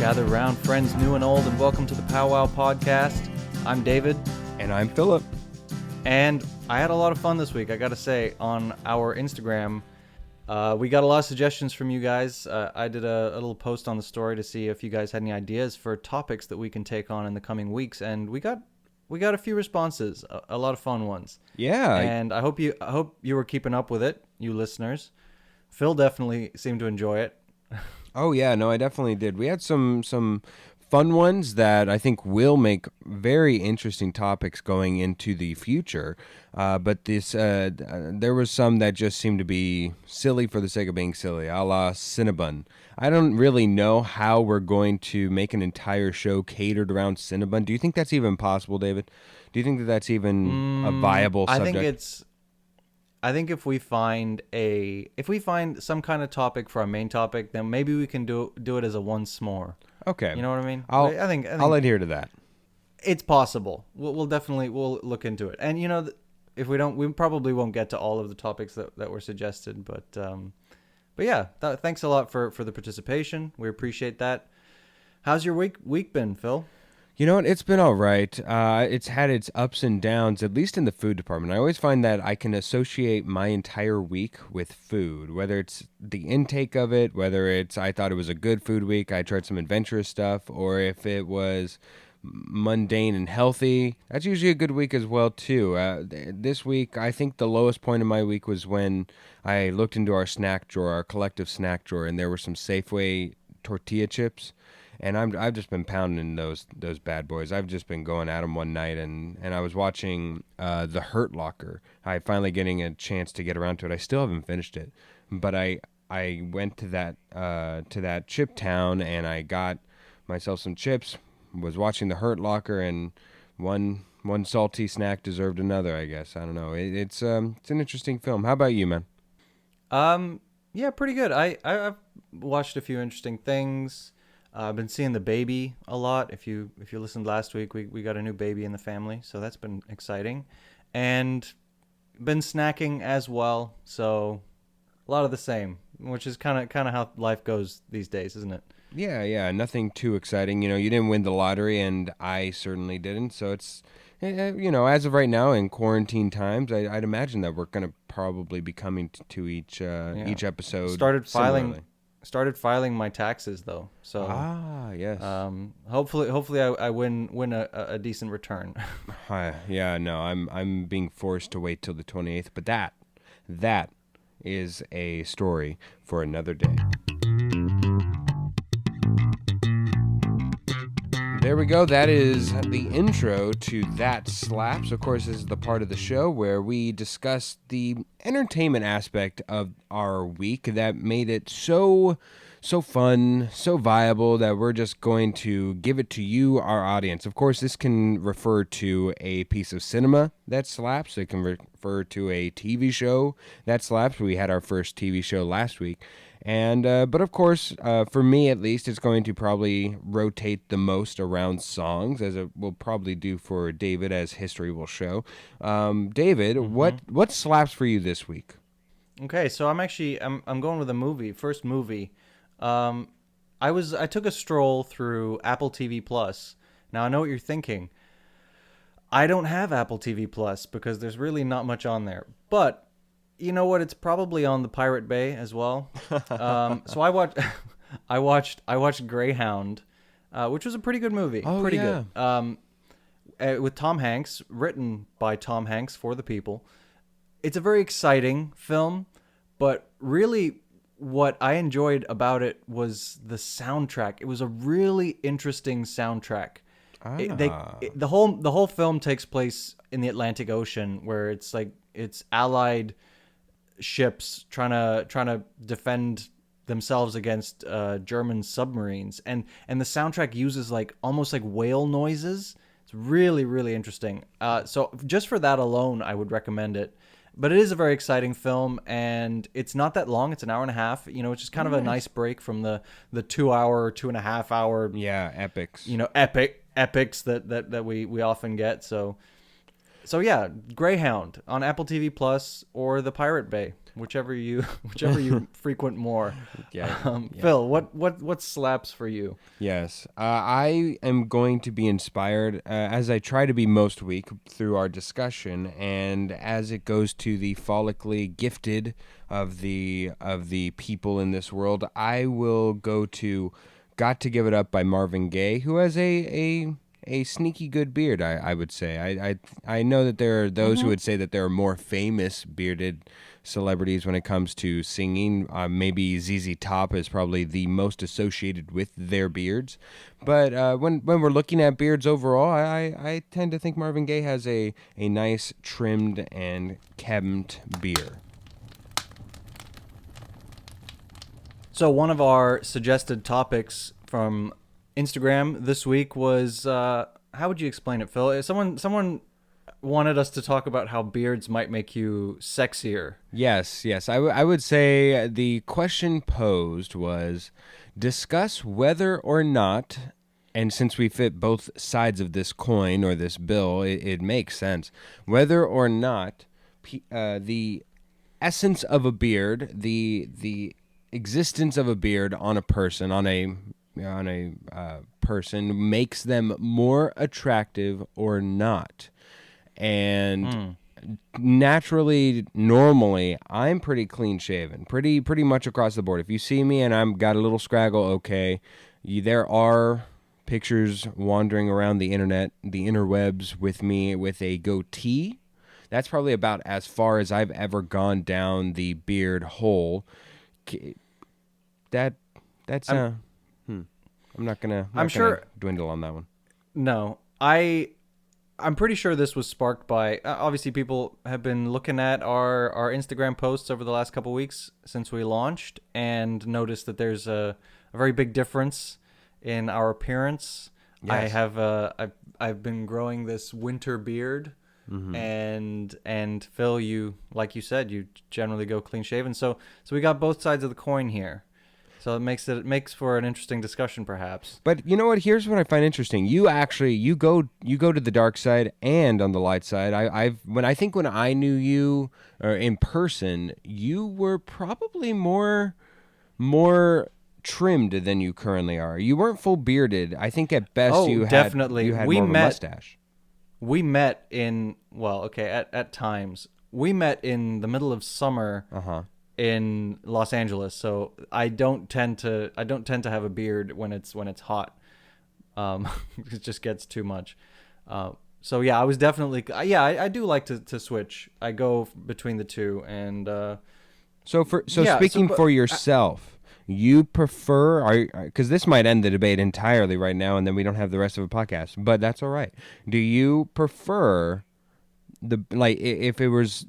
Gather round, friends new and old, and welcome to the Powwow Podcast. I'm David. And I'm Philip. And I had a lot of fun this week, I gotta say, on our Instagram. We got a lot of suggestions from you guys. I did a little post on the story to see if you guys had any ideas for topics that we can take on in the coming weeks, and we got a few responses, a lot of fun ones. Yeah. And I hope you were keeping up with it, you listeners. Phil definitely seemed to enjoy it. Oh, yeah. No, I definitely did. We had some fun ones that I think will make very interesting topics going into the future. But there was some that just seemed to be silly for the sake of being silly, a la Cinnabon. I don't really know how we're going to make an entire show catered around Cinnabon. Do you think that's even possible, David? Do you think that that's even a viable subject? I think if we find some kind of topic for our main topic, then maybe we can do it as a once more. Okay. You know what I mean? I think I'll adhere to that. It's possible. We'll definitely look into it. And if we don't, we probably won't get to all of the topics that were suggested. But yeah, thanks a lot for the participation. We appreciate that. How's your week been, Phil? You know what? It's been all right. It's had its ups and downs, at least in the food department. I always find that I can associate my entire week with food, whether it's the intake of it, whether it's I thought it was a good food week, I tried some adventurous stuff, or if it was mundane and healthy. That's usually a good week as well, too. This week, I think the lowest point of my week was when I looked into our snack drawer, our collective snack drawer, and there were some Safeway tortilla chips. And I've just been pounding those bad boys. I've just been going at them one night, and I was watching The Hurt Locker. I finally getting a chance to get around to it. I still haven't finished it, but I went to that chip town and I got myself some chips. Was watching The Hurt Locker, and one salty snack deserved another, I guess. I don't know. It's an interesting film. How about you, man? Yeah, pretty good. I've watched a few interesting things. I've been seeing the baby a lot. If you listened last week, we got a new baby in the family, so that's been exciting, and been snacking as well. So a lot of the same, which is kind of how life goes these days, isn't it? Yeah. Nothing too exciting. You didn't win the lottery, and I certainly didn't. So it's as of right now in quarantine times, I'd imagine that we're gonna probably be coming to each episode. Started filing my taxes though, so yes. Hopefully I win a decent return. I'm being forced to wait till the 28th, but that is a story for another day. There we go. That is the intro to That Slaps. Of course, this is the part of the show where we discuss the entertainment aspect of our week that made it so fun, so viable that we're just going to give it to you, our audience. Of course, this can refer to a piece of cinema that slaps. It can refer to a TV show that slaps. We had our first TV show last week. And but of course, for me at least, it's going to probably rotate the most around songs, as it will probably do for David, as history will show. David, what slaps for you this week? Okay, so I'm going with a movie. First movie. I took a stroll through Apple TV Plus. Now I know what you're thinking. I don't have Apple TV Plus because there's really not much on there, but you know what? It's probably on the Pirate Bay as well. So I watched Greyhound, which was a pretty good movie. Pretty good. With Tom Hanks, written by Tom Hanks for the people. It's a very exciting film, but really what I enjoyed about it was the soundtrack. It was a really interesting soundtrack. The whole film takes place in the Atlantic Ocean, where it's Allied ships trying to defend themselves against German submarines, and the soundtrack uses almost like whale noises. It's really, really interesting. So just for that alone, I would recommend it. But it is a very exciting film, and it's not that long. It's an hour and a half. It's just kind of a nice break from the 2 hour, 2.5 hour. Yeah, epics. Epics that we often get. So So yeah, Greyhound on Apple TV Plus or the Pirate Bay, whichever you whichever you frequent more. Yeah, yeah. Phil, what slaps for you? Yes, I am going to be inspired as I try to be most week through our discussion, and as it goes to the follically gifted of the people in this world. I will go to "Got to Give It Up" by Marvin Gaye, who has a sneaky good beard. I would say. I know that there are those who would say that there are more famous bearded celebrities when it comes to singing. Maybe ZZ Top is probably the most associated with their beards. But when we're looking at beards overall, I tend to think Marvin Gaye has a nice trimmed and kempt beard. So one of our suggested topics from Instagram this week was how would you explain it, Phil? Someone wanted us to talk about how beards might make you sexier. Yes, yes. I would say the question posed was discuss whether or not, and since we fit both sides of this coin or this bill, it makes sense, whether or not the essence of a beard, the existence of a beard on a person, on a person makes them more attractive or not. And naturally, normally, I'm pretty clean shaven, pretty much across the board. If you see me and I'm got a little scraggle, okay. There are pictures wandering around the internet, the interwebs, with me with a goatee. That's probably about as far as I've ever gone down the beard hole. K- That that's I'm not gonna I'm sure dwindle on that one. no. I'm pretty sure this was sparked by obviously people have been looking at our Instagram posts over the last couple weeks since we launched and noticed that there's a very big difference in our appearance. I Yes. have I've been growing this winter beard, and Phil, you like you said, you generally go clean shaven. So we got both sides of the coin here. So it makes for an interesting discussion, perhaps. But you know what? Here's what I find interesting. You go to the dark side and on the light side. When I knew you in person, you were probably more trimmed than you currently are. You weren't full bearded. I think at best Oh, you definitely. had more of a mustache. We met in well, okay, at times. We met in the middle of summer Uh-huh. in Los Angeles, so I don't tend to have a beard when it's hot. It just gets too much. So yeah, I was definitely I do like to switch. I go between the two, and So yeah. speaking for yourself, you prefer because this might end the debate entirely right now, and then we don't have the rest of the podcast. But that's all right. Do you prefer if it was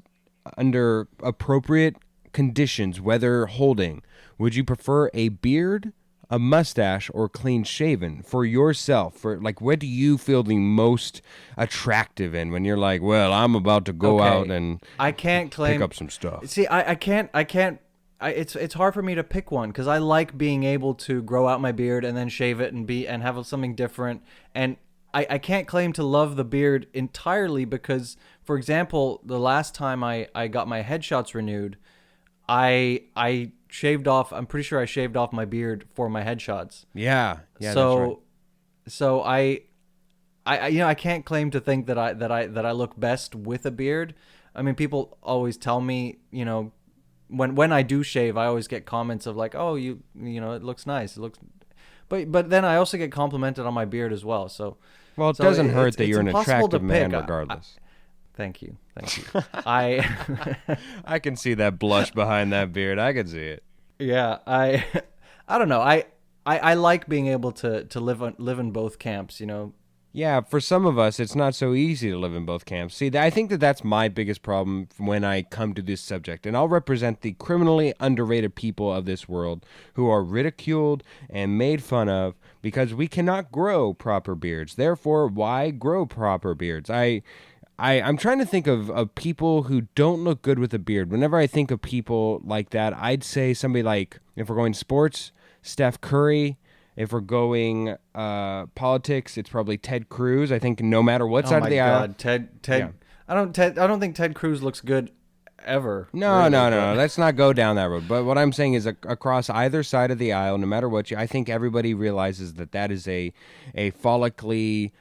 under appropriate conditions, weather holding, would you prefer a beard, a mustache, or clean shaven for yourself? For like, what do you feel the most attractive in when you're like, well, I'm about to go out okay, and I can't pick claim. up some stuff? See, I can't. It's hard for me to pick one because I like being able to grow out my beard and then shave it and have something different. And I can't claim to love the beard entirely because, for example, the last time I got my headshots renewed, I shaved off. I'm pretty sure I shaved off my beard for my headshots. Yeah, yeah, that's right. So so I can't claim to think that I look best with a beard. I mean, people always tell me, when I do shave, I always get comments of like, "Oh, it looks nice. It looks," but then I also get complimented on my beard as well. So Well, it so doesn't hurt that it's you're an impossible to attractive man, pick. regardless. Thank you, thank you. I I can see that blush behind that beard. I can see it. yeah, I don't know. I like being able to live in both camps. Yeah, for some of us, it's not so easy to live in both camps. See, I think that that's my biggest problem when I come to this subject. And I'll represent the criminally underrated people of this world who are ridiculed and made fun of because we cannot grow proper beards. Therefore, why grow proper beards? I'm trying to think of people who don't look good with a beard. Whenever I think of people like that, I'd say somebody like, if we're going sports, Steph Curry. If we're going politics, it's probably Ted Cruz. I think no matter what Oh side of my the aisle. God, Ted. Yeah. I don't think Ted Cruz looks good ever. No, Really, no, no, but no. Let's not go down that road. But what I'm saying is, across either side of the aisle, no matter what I think everybody realizes that that is a follically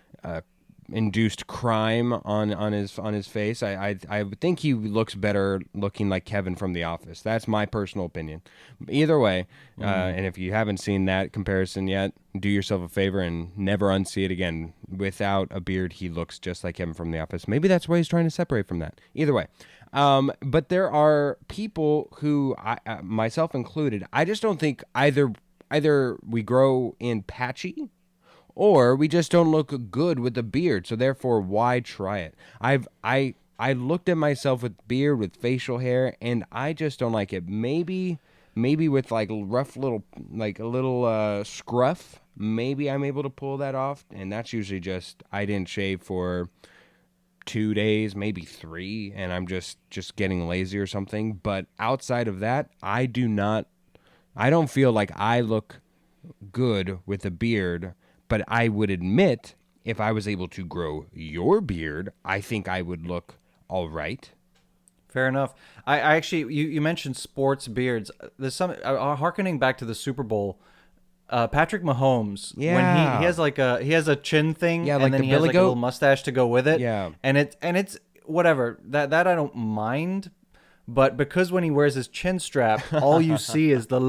induced crime on his face. I would think he looks better looking like Kevin from The Office. That's my personal opinion. Either way, and if you haven't seen that comparison yet, do yourself a favor and never unsee it again. Without a beard, he looks just like Kevin from The Office. Maybe that's why he's trying to separate from that. Either way. But there are people who, myself included, I just don't think either we grow in patchy or we just don't look good with a beard. So therefore, why try it? I looked at myself with beard, with facial hair, and I just don't like it. Maybe with like rough little, like a little scruff, maybe I'm able to pull that off. And that's usually just I didn't shave for 2 days, maybe 3, and I'm just getting lazy or something. But outside of that, I don't feel like I look good with a beard. But I would admit, if I was able to grow your beard, I think I would look all right. fair enough. I actually, you mentioned sports beards. There's some harkening back to the Super Bowl. Patrick Mahomes, when Yeah. he has a chin thing, Yeah, and like then the he has Billy like a little Goat. mustache to go with it. Yeah. and it's whatever that I don't mind, but because when he wears his chin strap, all you see is the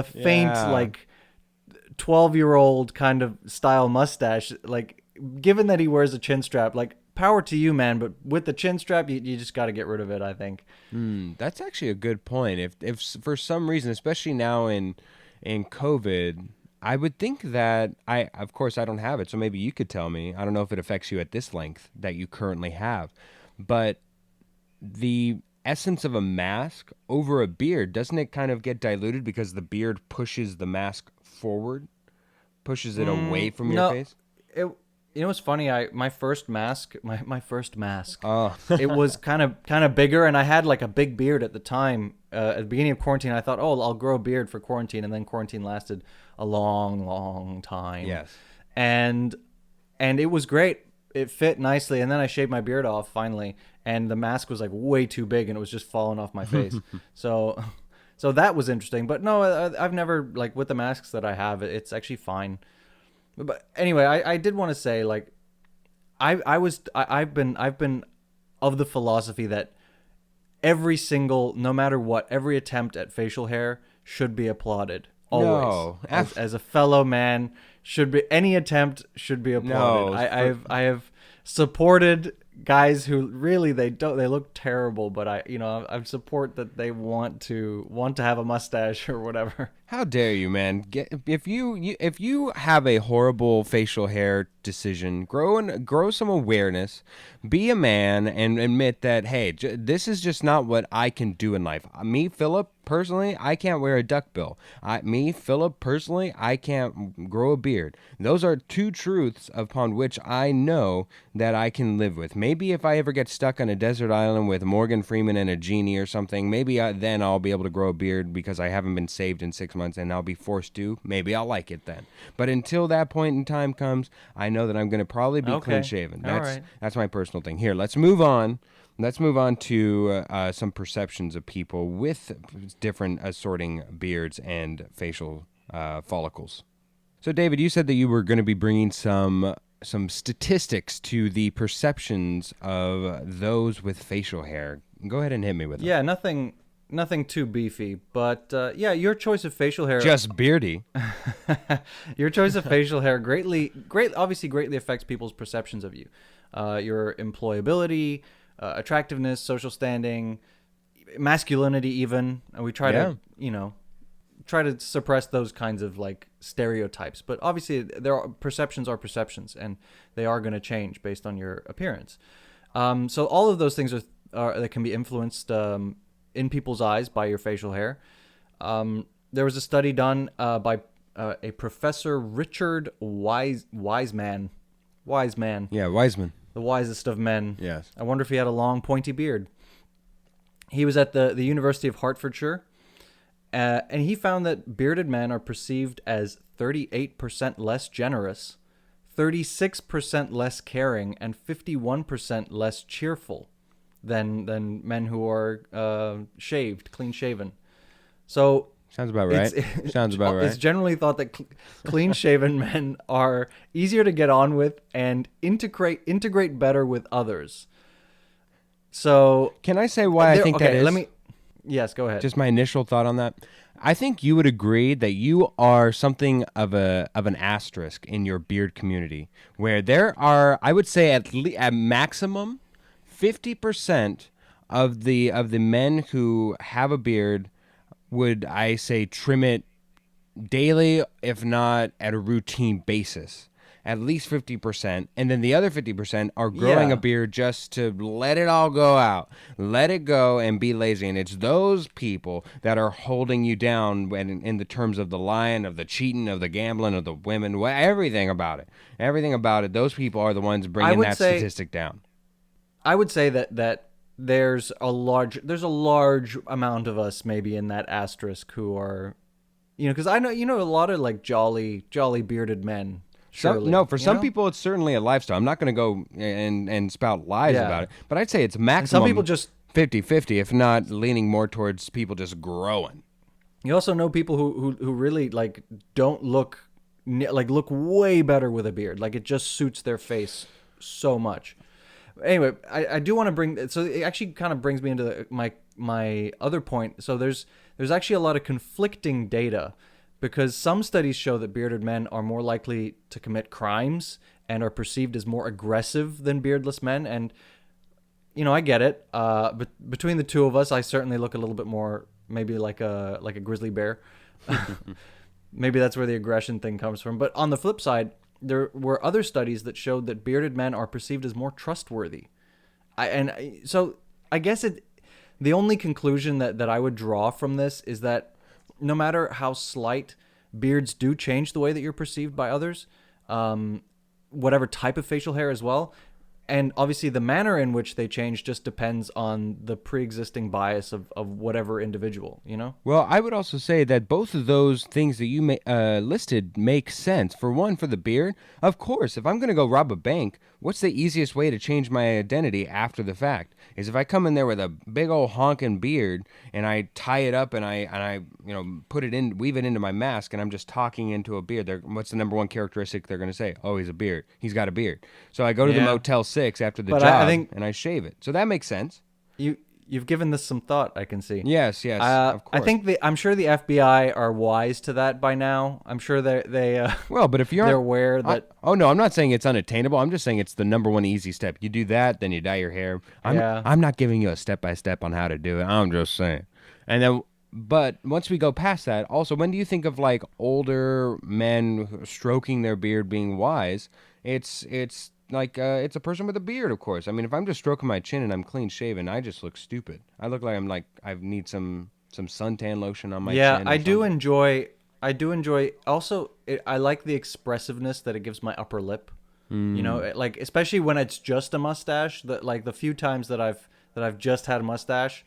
faint Yeah. like 12-year-old kind of style mustache. Like, given that he wears a chin strap, like power to you, man. But with the chin strap, you just got to get rid of it, I think. That's actually a good point. If for some reason, especially now in COVID, I would think that of course I don't have it, so maybe you could tell me. I don't know if it affects you at this length that you currently have, but the essence of a mask over a beard, doesn't it kind of get diluted because the beard pushes the mask forward, pushes it away from your No, face? it. You know what's funny? My first mask, my first mask. Oh, It was kind of bigger, and I had like a big beard at the time. At the beginning of quarantine, I thought, oh, I'll grow a beard for quarantine, and then quarantine lasted a long, long time. yes. and and it was great. It fit nicely, and then I shaved my beard off finally, and the mask was like way too big, and it was just falling off my face. so, so that was interesting. But no, I've never, like, with the masks that I have, it's actually fine. But anyway, I did want to say, like, I've been of the philosophy that every single, no matter what, every attempt at facial hair should be applauded. Always. No. As a fellow man, should be, any attempt should be applauded. No, I have supported guys who really, they look terrible, but I support that they want to have a mustache or whatever. How dare you, man? If you have a horrible facial hair decision, grow some awareness, be a man, and admit that, hey, this is just not what I can do in life. Me, Philip, personally, I can't wear a duckbill. Philip, personally, I can't grow a beard. Those are two truths upon which I know that I can live with. Maybe if I ever get stuck on a desert island with Morgan Freeman and a genie or something, maybe then I'll be able to grow a beard because I haven't been saved in 6 months and I'll be forced to. Maybe I'll like it then. But until that point in time comes, I know that I'm going to probably be Okay. clean shaven. All right. That's my personal thing. Here, let's move on. Let's move on to some perceptions of people with different assorting beards and facial follicles. So, David, you said that you were going to be bringing some statistics to the perceptions of those with facial hair. Go ahead and hit me with them. Yeah, nothing too beefy, but yeah, your choice of facial hair. Just beardy. Your choice of facial hair obviously greatly affects people's perceptions of you, your employability, attractiveness, social standing, masculinity, even. And we try Yeah. to, try to suppress those kinds of like stereotypes. But obviously, perceptions are perceptions, and they are going to change based on your appearance. So all of those things are that can be influenced in people's eyes by your facial hair. There was a study done by a Professor Richard Wiseman, Yeah, Wiseman. the wisest of men. Yes. I wonder if he had a long, pointy beard. He was at the University of Hertfordshire, and he found that bearded men are perceived as 38% less generous, 36% less caring and 51% less cheerful than men who are shaved, clean shaven. So Sounds about right. Sounds about right. it's generally thought that clean shaven men are easier to get on with and integrate better with others. So Can I say why I think that is? Yes, go ahead. Just my initial thought on that. I think you would agree that you are something of an asterisk in your beard community, where there are, I would say, at maximum 50% of the men who have a beard would, I say, trim it daily, if not at a routine basis. At least 50%, and then the other 50% are growing Yeah. a beard just to let it all go out, let it go, and be lazy. And it's those people that are holding you down when, in the terms of the lying, of the cheating, of the gambling, of the women, everything about it. Those people are the ones bringing that statistic down. I would say that there's a large amount of us maybe in that asterisk who are, because I know a lot of like jolly bearded men. Surely, No, for some people, it's certainly a lifestyle. I'm not going to go and spout lies Yeah. about it, but I'd say it's maximum And some people just 50-50, if not leaning more towards people just growing. You also know people who really like don't look look way better with a beard. Like it just suits their face so much. Anyway, I do want to bring, so it actually kind of brings me into my other point. So there's actually a lot of conflicting data, because some studies show that bearded men are more likely to commit crimes and are perceived as more aggressive than beardless men. And I get it. But between the two of us, I certainly look a little bit more maybe like a grizzly bear. Maybe that's where the aggression thing comes from. But on the flip side, there were other studies that showed that bearded men are perceived as more trustworthy. So I guess the only conclusion that I would draw from this is that no matter how slight, beards do change the way that you're perceived by others, whatever type of facial hair as well. And obviously the manner in which they change just depends on the pre-existing bias of whatever individual, Well, I would also say that both of those things that you listed make sense. For one, for the beard, of course, if I'm going to go rob a bank, what's the easiest way to change my identity after the fact? Is if I come in there with a big old honking beard and I tie it up and I put it in, weave it into my mask, and I'm just talking into a beard. What's the number one characteristic they're going to say? Oh, he's a beard. He's got a beard. So I go to the Motel 6 after the But job I think and I shave it. So that makes sense. you've given this some thought, I can see. Yes, of course. I think I'm sure the FBI are wise to that by now. I'm sure well, but if you're they're aware that. Oh no, I'm not saying it's unattainable. I'm just saying it's the number one easy step. You do that, then you dye your hair. I'm not giving you a step by step on how to do it. I'm just saying. And then, but once we go past that, also, when do you think of like older men stroking their beard being wise? It's like it's a person with a beard, of course. I mean, if I'm just stroking my chin and I'm clean shaven, I just look stupid. I look like I need some suntan lotion on my chin. Yeah, I do enjoy. Also, I like the expressiveness that it gives my upper lip. Like especially when it's just a mustache. Like the few times that I've just had a mustache,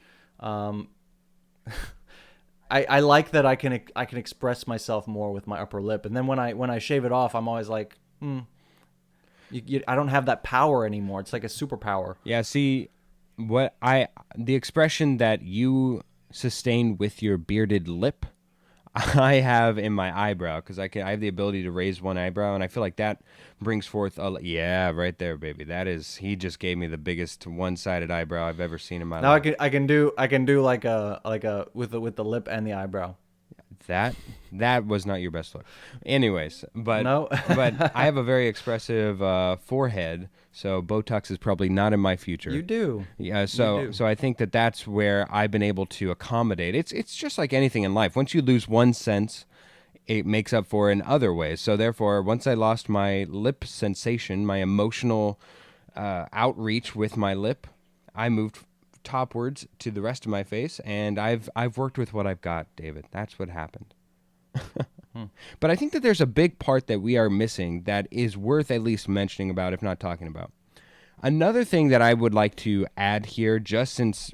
I like that I can express myself more with my upper lip. And then when I shave it off, I'm always like, I don't have that power anymore. It's like a superpower. Yeah, see, the expression that you sustain with your bearded lip, I have in my eyebrow, because I have the ability to raise one eyebrow, and I feel like that brings forth right there, baby. He just gave me the biggest one-sided eyebrow I've ever seen in my life. Now I can do like a with the lip and the eyebrow. That was not your best look. Anyways, but No. but I have a very expressive forehead, so Botox is probably not in my future. You do. Yeah, so I think that's where I've been able to accommodate. It's just like anything in life. Once you lose one sense, it makes up for in other ways. So therefore, once I lost my lip sensation, my emotional outreach with my lip, I moved topwards to the rest of my face, and I've worked with what I've got, David. That's what happened. But I think that there's a big part that we are missing that is worth at least mentioning about, if not talking about. Another thing that I would like to add here, just since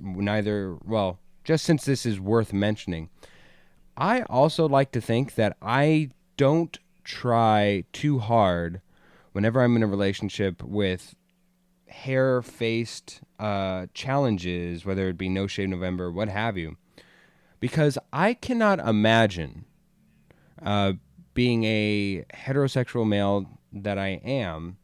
this is worth mentioning, I also like to think that I don't try too hard whenever I'm in a relationship with hair-faced challenges, whether it be No Shave November, what have you, because I cannot imagine uh, being a heterosexual male that I am,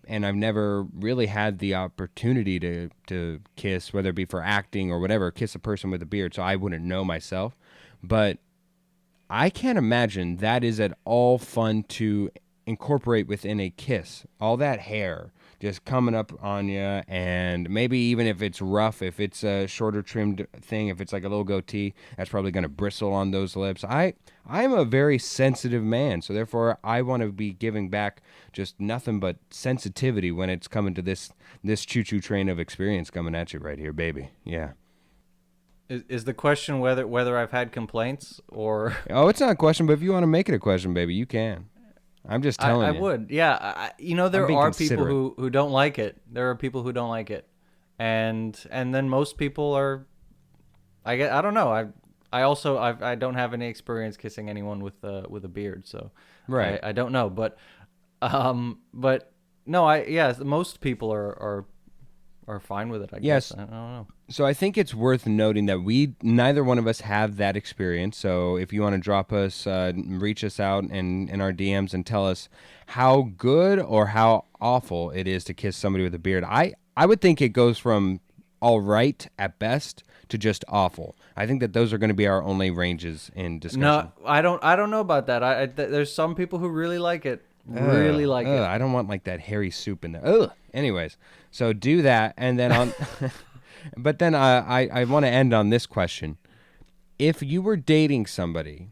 and I've never really had the opportunity to kiss, whether it be for acting or whatever, kiss a person with a beard, so I wouldn't know myself. But I can't imagine that is at all fun to incorporate within a kiss. All that hair just coming up on you, and maybe even if it's rough, if it's a shorter trimmed thing, if it's like a little goatee, that's probably going to bristle on those lips. I'm a very sensitive man, so therefore I want to be giving back just nothing but sensitivity when it's coming to this choo choo train of experience coming at you right here, baby. Yeah. Is the question whether I've had complaints or Oh, it's not a question, but if you want to make it a question, baby, you can. I'm just I telling you. would. Yeah, I'm there being are people considerate. who don't like it. There are people who don't like it, and then most people are. I don't know. I also I don't have any experience kissing anyone with a beard, so Right. I don't know. But no, I yeah, most people are fine with it. I guess Yes. I don't know. So I think it's worth noting that we neither one of us have that experience. So if you want to drop us, reach us out in our DMs and tell us how good or how awful it is to kiss somebody with a beard. I would think it goes from all right at best to just awful. I think that those are going to be our only ranges in No, discussion. I don't know about that. There's some people who really like it, really like it. I don't want like that hairy soup in there. Ugh. Anyways, so do that, and then on. But then I want to end on this question: if you were dating somebody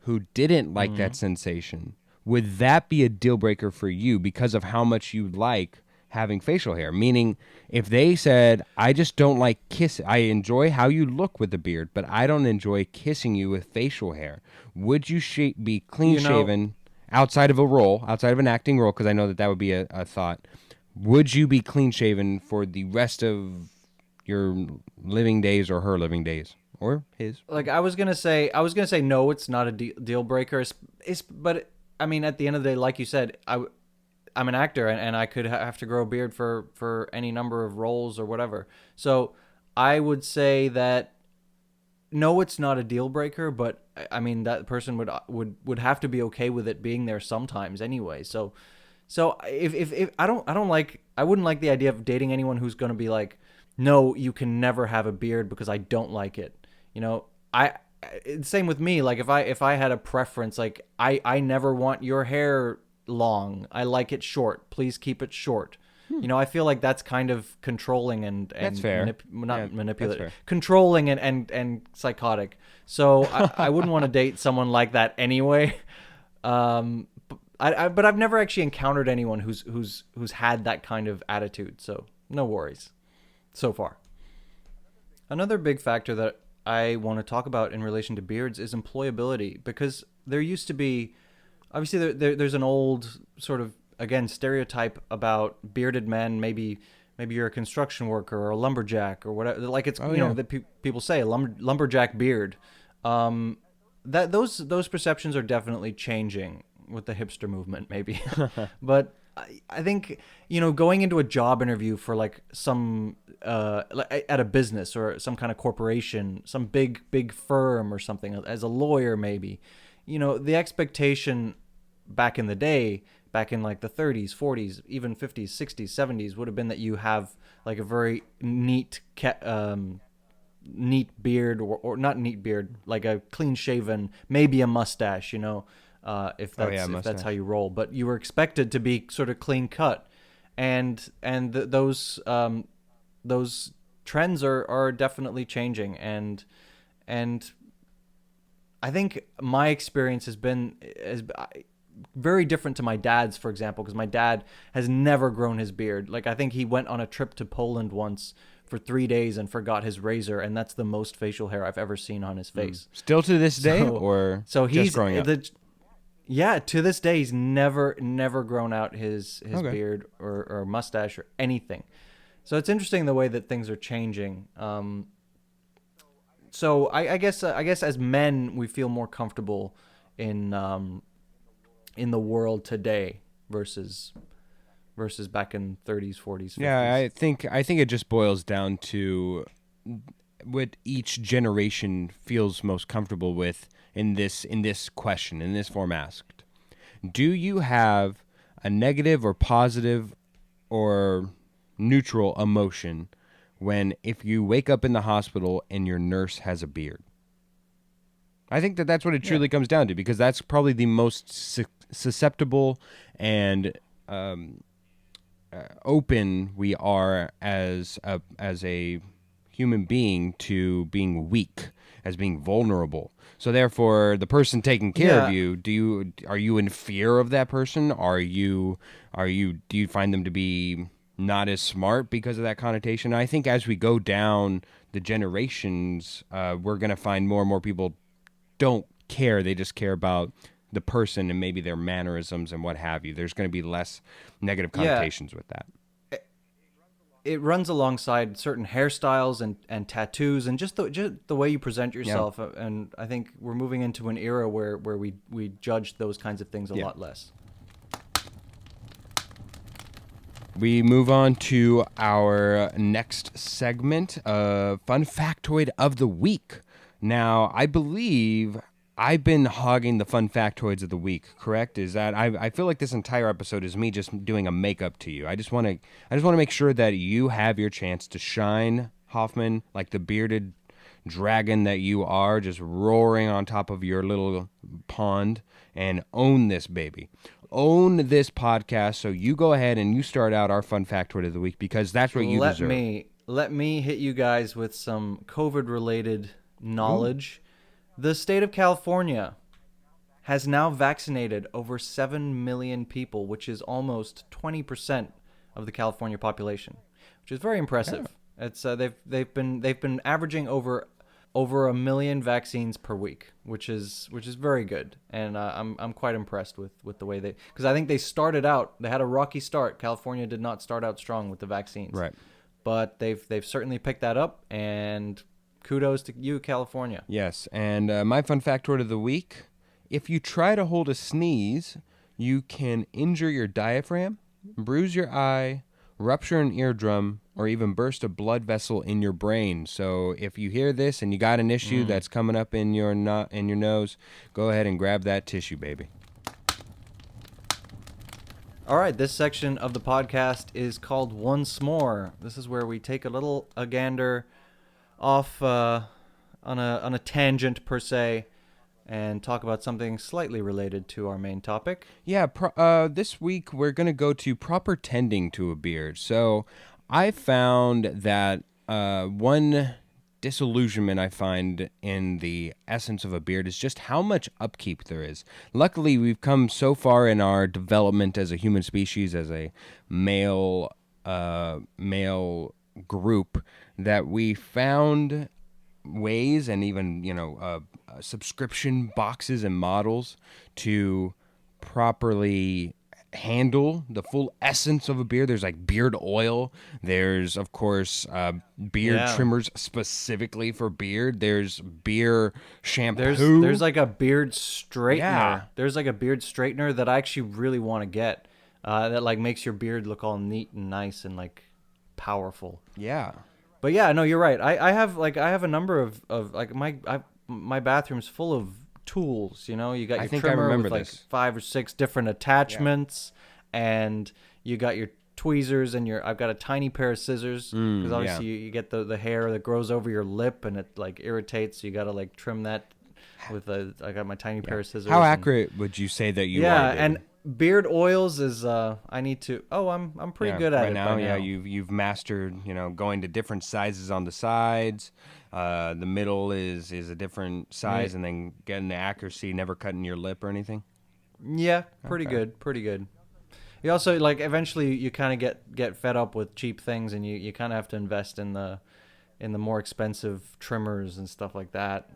who didn't like that sensation, would that be a deal breaker for you because of how much you like having facial hair? Meaning, if they said, "I just don't like kiss. I enjoy how you look with the beard, but I don't enjoy kissing you with facial hair," would you be clean You know, shaven outside of a role, outside of an acting role? Because I know that that would be a thought. Would you be clean shaven for the rest of your living days or her living days or his? like I was gonna say no, it's not a deal breaker. But I mean, at the end of the day, like you said, I'm an actor and I could have to grow a beard for any number of roles or whatever. So I would say that no, it's not a deal breaker, but I mean that person would have to be okay with it being there sometimes anyway. So if I wouldn't like the idea of dating anyone who's going to be like, no, you can never have a beard because I don't like it. You know, same with me. Like if I had a preference, like I never want your hair long. I like it short. Please keep it short. You know, I feel like that's kind of controlling That's and fair. Yeah, not that's manipulative, fair. controlling and psychotic. So I wouldn't want to date someone like that anyway. But I've never actually encountered anyone who's had that kind of attitude. So no worries so far. Another big factor that I want to talk about in relation to beards is employability, because there used to be, obviously there's an old sort of, again, stereotype about bearded men. Maybe you're a construction worker or a lumberjack or whatever. Like it's Oh you know yeah. that people say a lumberjack beard. Um, that those perceptions are definitely changing with the hipster movement, maybe. But I think going into a job interview for like some at a business or some kind of corporation, some big firm or something, as a lawyer maybe, the expectation back in the day, back in like the 30s, 40s, even 50s, 60s, 70s, would have been that you have like a very neat beard, or not neat beard, like a clean shaven, maybe a mustache, if Oh yeah, that's how mustache. you roll. But you were expected to be sort of clean cut, and those trends are definitely changing, and I think my experience has very different to my dad's, for example, because my dad has never grown his beard. Like I think he went on a trip to Poland once for 3 days and forgot his razor, and that's the most facial hair I've ever seen on his face. Still to this day, So, or so just he's growing up? the yeah, to this day he's never grown out his Okay. beard or mustache or anything. So it's interesting the way that things are changing. So I guess as men we feel more comfortable in um, in the world today versus versus back in 30s, 40s, 50s. Yeah, I think it just boils down to what each generation feels most comfortable with in this question, in this form asked. Do you have a negative or positive or neutral emotion when if you wake up in the hospital and your nurse has a beard? I think that that's what it Yeah. truly comes down to, because that's probably the most susceptible and open we are as a human being to being weak, as being vulnerable. So therefore, the person taking care of Yeah. you, are you in fear of that person? Do you find them to be not as smart because of that connotation? I think as we go down the generations, we're going to find more and more people don't care. They just care about the person and maybe their mannerisms and what have you. There's going to be less negative Yeah. connotations with that. It runs alongside certain hairstyles and tattoos and just the way you present Yeah. yourself. And I think we're moving into an era where we judge those kinds of things a Yeah. lot less. We move on to our next segment, Fun Factoid of the Week. Now, I believe I've been hogging the fun factoids of the week, correct? Is that I feel like this entire episode is me just doing a makeup to you. I just want to make sure that you have your chance to shine, Hoffman, like the bearded dragon that you are, just roaring on top of your little pond, and own this baby. Own this podcast. So you go ahead and you start out our fun factoid of the week, because that's what you Let deserve. me hit you guys with some COVID related Ooh. knowledge. The state of California has now vaccinated over 7 million people, which is almost 20% of the California population, which is very impressive. It's they've been averaging over a million vaccines per week, which is very good, and I'm quite impressed with the way because I think they had a rocky start. California did not start out strong with the vaccines, Right. but they've certainly picked that up, and kudos to you, California. Yes, and my fun factoid of the week: if you try to hold a sneeze, you can injure your diaphragm, bruise your eye, rupture an eardrum, or even burst a blood vessel in your brain. So if you hear this and you got an issue that's coming up in your nose, go ahead and grab that tissue, baby. All right, this section of the podcast is called Once More. This is where we take a gander off on a tangent per se, and talk about something slightly related to our main topic. Yeah, this week we're going to go to proper tending to a beard. So I found that one disillusionment I find in the essence of a beard is just how much upkeep there is. Luckily, we've come so far in our development as a human species, as a male group, that we found ways, and even subscription boxes and models to properly handle the full essence of a beard. There's like beard oil. There's of course beard Yeah. trimmers specifically for beard. There's beer shampoo. There's like a beard straightener. Yeah. There's like a beard straightener that I actually really want to get. That like makes your beard look all neat and nice and like powerful. Yeah. But yeah, no, you're right. I have a number of like my bathroom's full of tools. You got I your think I trimmer remember with like this. 5 or 6 different attachments, and you got your tweezers, and I've got a tiny pair of scissors because obviously you get the hair that grows over your lip and it like irritates. So you got to like trim that with I got my tiny pair of scissors. How and- accurate would you say that you Yeah, are? David? and beard oils is I need to. Oh, I'm pretty Yeah, good at right it now. by now. Yeah, you've mastered, going to different sizes on the sides. The middle is a different size, Yeah. and then getting the accuracy, never cutting your lip or anything. Yeah, pretty good, pretty good. You also like eventually you kind of get fed up with cheap things, and you kind of have to invest in the more expensive trimmers and stuff like that.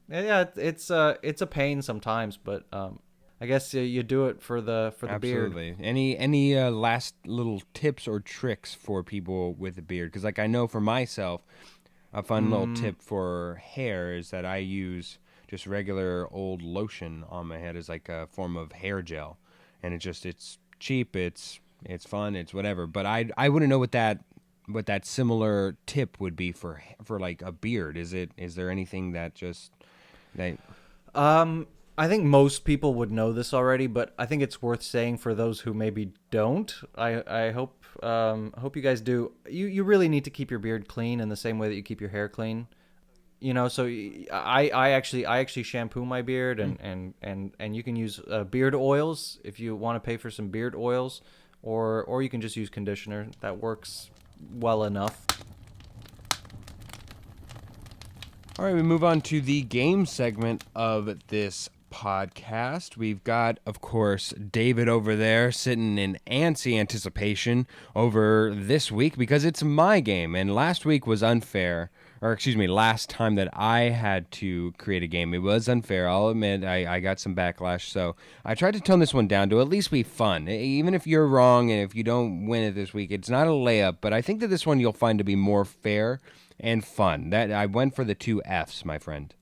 Yeah, it's a pain sometimes, but I guess you do it for the beard. Absolutely. Any last little tips or tricks for people with a beard? Because like I know for myself, a fun little tip for hair is that I use just regular old lotion on my head as like a form of hair gel, and it's cheap. It's It's fun. It's whatever. But I wouldn't know what that similar tip would be for like a beard. Is there anything that just that I think most people would know this already, but I think it's worth saying for those who maybe don't. I hope you guys do. You really need to keep your beard clean in the same way that you keep your hair clean. So I actually shampoo my beard, and you can use beard oils if you want to pay for some beard oils, or you can just use conditioner. That works well enough. All right, we move on to the game segment of this podcast. We've got, of course, David over there sitting in antsy anticipation over this week because it's my game. And last week was unfair, or excuse me, last time that I had to create a game, it was unfair. I'll admit I got some backlash. So I tried to tone this one down to at least be fun. Even if you're wrong and if you don't win it this week, it's not a layup. But I think that this one you'll find to be more fair and fun. That I went for the 2 Fs, my friend.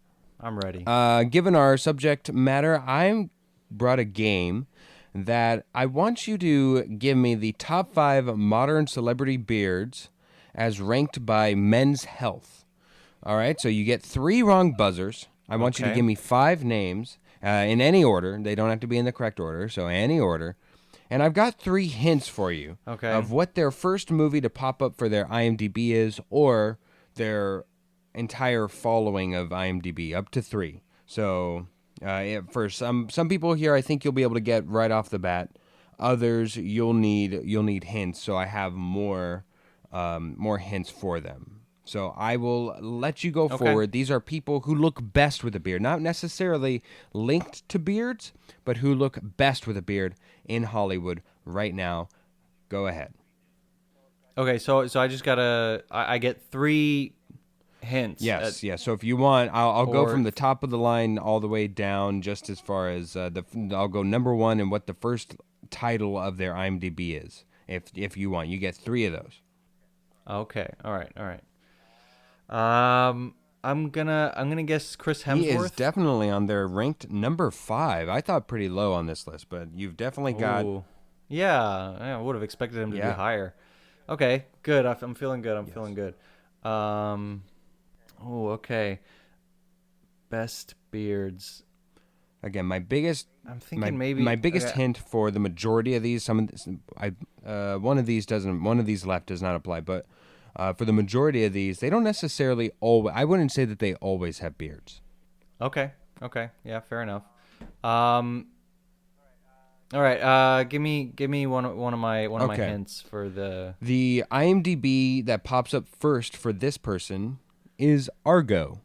I'm ready. Given our subject matter, I brought a game that I want you to give me the top 5 modern celebrity beards as ranked by Men's Health. All right, so you get 3 wrong buzzers. I want you to Okay. give me 5 names in any order. They don't have to be in the correct order, so any order. And I've got 3 hints for you Okay. of what their first movie to pop up for their IMDb is, or their entire following of IMDb, up to 3. So for some people here, I think you'll be able to get right off the bat. Others, you'll need hints. So I have more hints for them. So I will let you go forward. These are people who look best with a beard, not necessarily linked to beards, but who look best with a beard in Hollywood right now. Go ahead. Okay, so I just gotta. I get 3 hints. Yes, yes. So if you want, I'll go Or- from the top of the line all the way down, just as far as I'll go number 1 and what the first title of their IMDb is. If you want, you get 3 of those. Okay. All right. I'm gonna guess Chris Hemsworth. He is definitely on their ranked number 5. I thought pretty low on this list, but you've definitely got. Ooh. Yeah, I would have expected him to be Yeah. higher. Okay, good. I'm feeling good. I'm feeling good. Oh, okay. Best beards. Again, my biggest. I'm thinking maybe my biggest okay. hint for the majority of these. One of these doesn't. One of these left does not apply, but. For the majority of these, they don't necessarily always. I wouldn't say that they always have beards. Okay. Yeah, fair enough. All right. Give me one of my Okay. hints for the. The IMDb that pops up first for this person is Argo.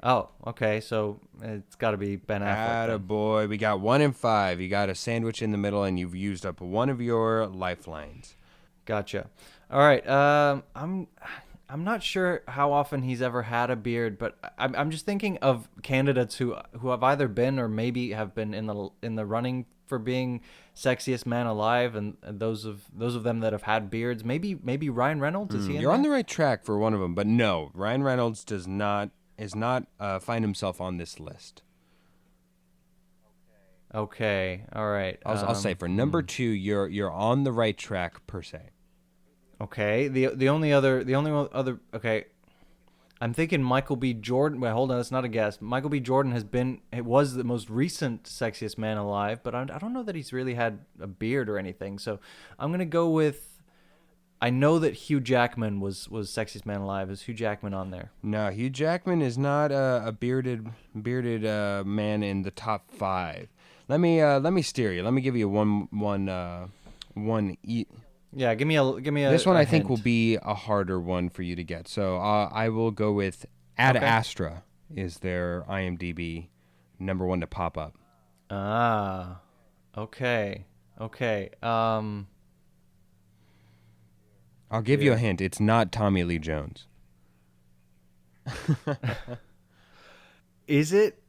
Oh, okay. So it's got to be Ben Affleck. then. Attaboy. We got 1 in 5. You got a sandwich in the middle, and you've used up one of your lifelines. Gotcha. All right. I'm not sure how often he's ever had a beard, but I'm just thinking of candidates who have either been or maybe have been in the running for being sexiest man alive, and those of them that have had beards. Maybe Ryan Reynolds, is he in You're on that? the right track for one of them, but no, Ryan Reynolds is not find himself on this list. Okay. All right. I'll say for number 2, you're on the right track per se. Okay. The only other okay. I'm thinking Michael B. Jordan. Wait, hold on. That's not a guess. Michael B. Jordan was the most recent sexiest man alive, but I don't know that he's really had a beard or anything. So I'm gonna go with. I know that Hugh Jackman was sexiest man alive. Is Hugh Jackman on there? No, Hugh Jackman is not a bearded man in the top 5. Let me steer you. Let me give you one. Yeah. Give me a. This one a I think hint. will be a harder one for you to get. So I will go with Ad Okay. Astra is their IMDb number 1 to pop up. Ah. Okay. I'll give you a hint. It's not Tommy Lee Jones. Is it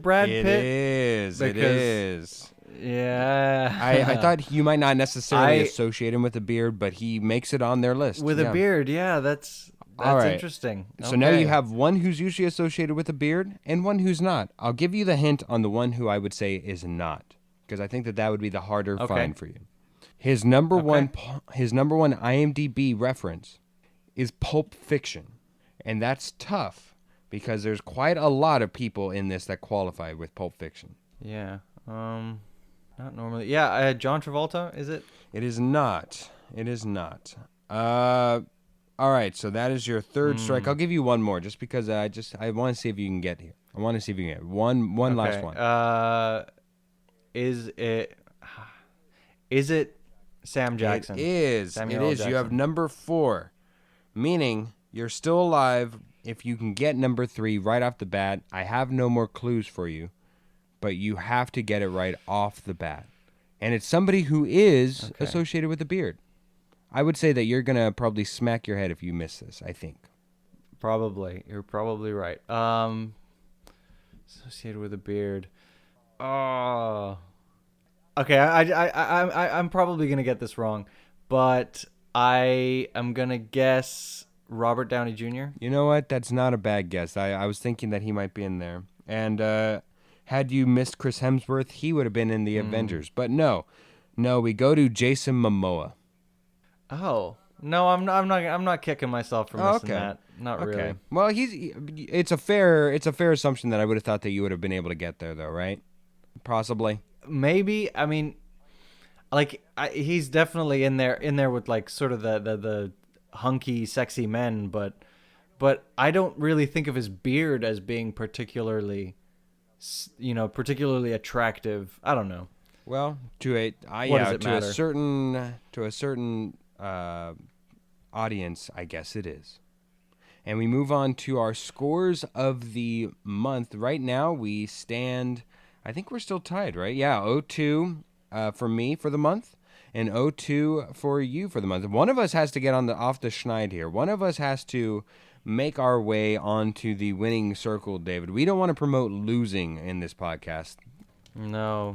Brad It Pitt? is. It Because- is. Yeah. I thought you might not necessarily I- associate him with a beard, but he makes it on their list. With Yeah. a beard, yeah, that's All right. interesting. So now Okay. you have one who's usually associated with a beard and one who's not. I'll give you the hint on the one who I would say is not. because I think that would be the harder Okay. find for you. His number one IMDb reference is Pulp Fiction, and that's tough because there's quite a lot of people in this that qualify with Pulp Fiction. Yeah. Not normally. Yeah, John Travolta, is it? It is not. It is not. All right, so that is your third strike. I'll give you one more just because I want to see if you can get here. I want to see if you can get one last one. Is it Sam Jackson? It is. Samuel It L. is. You have Jackson. number 4, meaning you're still alive if you can get number 3 right off the bat. I have no more clues for you, but you have to get it right off the bat. And it's somebody who is associated with a beard. I would say that you're going to probably smack your head if you miss this, I think. Probably. You're probably right. Associated with a beard. Oh. Okay, I'm probably gonna get this wrong, but I am gonna guess Robert Downey Jr. You know what? That's not a bad guess. I was thinking that he might be in there. And had you missed Chris Hemsworth, he would have been in the Avengers. But no, we go to Jason Momoa. Oh no, I'm not kicking myself for missing that. Not really. Well, it's a fair assumption that I would have thought that you would have been able to get there, though, right? Possibly. Maybe. I mean, like he's definitely in there with like sort of the hunky, sexy men, but I don't really think of his beard as being particularly attractive. I don't know. Well, to a certain audience, I guess it is. And we move on to our scores of the month. Right now, we stand. I think we're still tied, right? Yeah, 0-2 for me for the month, and 0-2 for you for the month. One of us has to get off the schneid here. One of us has to make our way onto the winning circle, David. We don't want to promote losing in this podcast. No.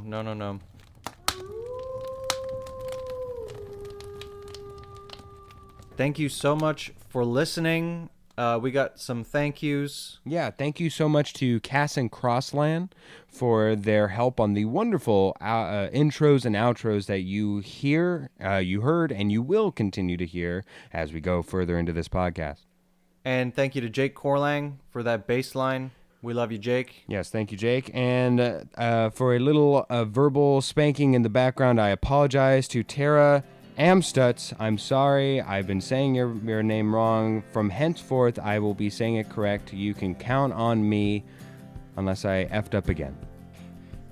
Thank you so much for listening. We got some thank yous. Yeah, thank you so much to Cass and Crossland for their help on the wonderful intros and outros that you heard, and you will continue to hear as we go further into this podcast. And thank you to Jake Corlang for that bass line. We love you, Jake. Yes, thank you, Jake. And for a little verbal spanking in the background, I apologize to Tara Amstutz. I'm sorry. I've been saying your name wrong. From henceforth, I will be saying it correct. You can count on me unless I effed up again.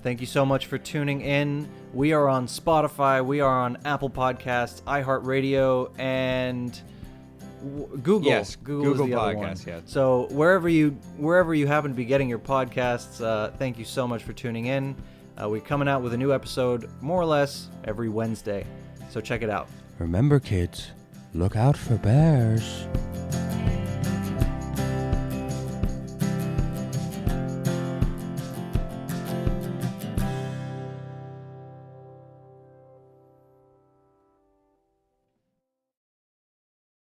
Thank you so much for tuning in. We are on Spotify. We are on Apple Podcasts, iHeartRadio, and Google. Yes, Google is the other one. Podcasts, yes. So wherever you happen to be getting your podcasts, thank you so much for tuning in. We're coming out with a new episode more or less every Wednesday. So check it out. Remember, kids, look out for bears.